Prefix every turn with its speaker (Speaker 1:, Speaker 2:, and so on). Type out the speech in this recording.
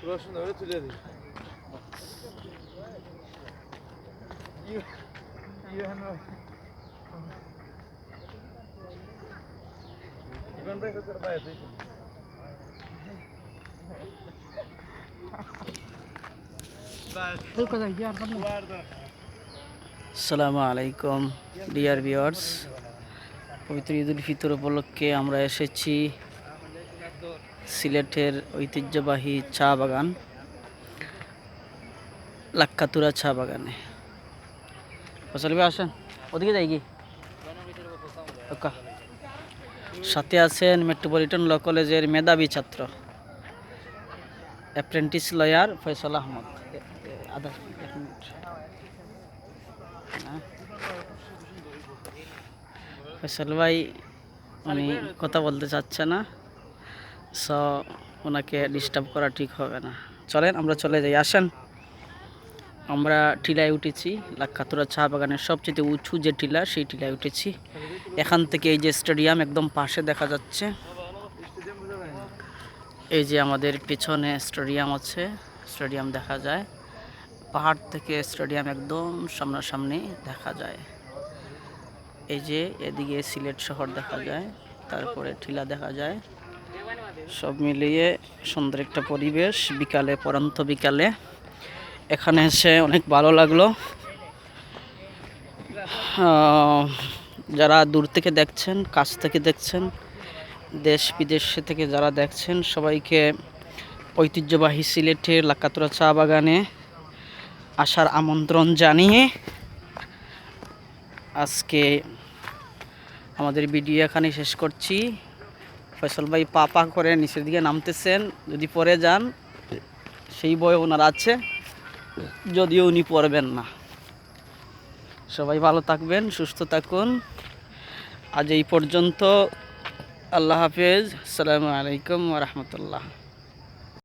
Speaker 1: রসুন ধরে তুলে দিই ইভান ভাই কত ভাই আছে
Speaker 2: আসসালামু আলাইকুম ডিয়ার ভিউয়ার্স, পবিত্র ঈদ উল ফিতর উপলক্ষে আমরা এসেছি সিলেটের ঐতিহ্যবাহী চা বাগান লাক্কাতুরা চা বাগানে। ফসল ভাই আসেন, ওদিকে যাই কি সাথে আছেন মেট্রোপলিটন ল কলেজের মেধাবী ছাত্র অ্যাপ্রেন্টিস লয়ার ফয়সাল আহমদ। ফয়সাল ভাই উনি কথা বলতে চাচ্ছে না, সো ওনাকে ডিস্টার্ব করা ঠিক হবে না। চলেন আমরা চলে যাই, আসেন। আমরা টিলায় উঠেছি, লাক্কাতুরা চা বাগানের সবচেয়ে উঁচু যে টিলা, সেই টিলায় উঠেছি। এখান থেকে এই যে স্টেডিয়াম একদম পাশে দেখা যাচ্ছে, এই যে আমাদের পেছনে স্টেডিয়াম আছে, স্টেডিয়াম দেখা যায়। পাহাড় থেকে স্টেডিয়াম একদম সামনাসামনি দেখা যায়। এই যে এদিকে সিলেট শহর দেখা যায়, তারপরে টিলা দেখা যায়। সব মিলিয়ে সুন্দর একটা পরিবেশ। বিকালে, পরন্ত বিকালে এখানে এসে অনেক ভালো লাগলো। যারা দূর থেকে দেখছেন, কাছ থেকে দেখছেন, দেশ বিদেশ থেকে যারা দেখছেন, সবাইকে ঐতিহ্যবাহী সিলেটের লাক্কাতুরা চা বাগানে আসার আমন্ত্রণ জানিয়ে আজকে আমাদের ভিডিও এখানে শেষ করছি। ফয়সাল ভাই পা পা করে নিচের দিকে নামতেছেন, যদি পরে যান সেই বয় ওনার আছে, যদিও উনি পড়বেন না। সবাই ভালো থাকবেন, সুস্থ থাকুন। আজ এই পর্যন্ত। আল্লাহ হাফেজ। আসসালামু আলাইকুম ওয়া রাহমাতুল্লাহ।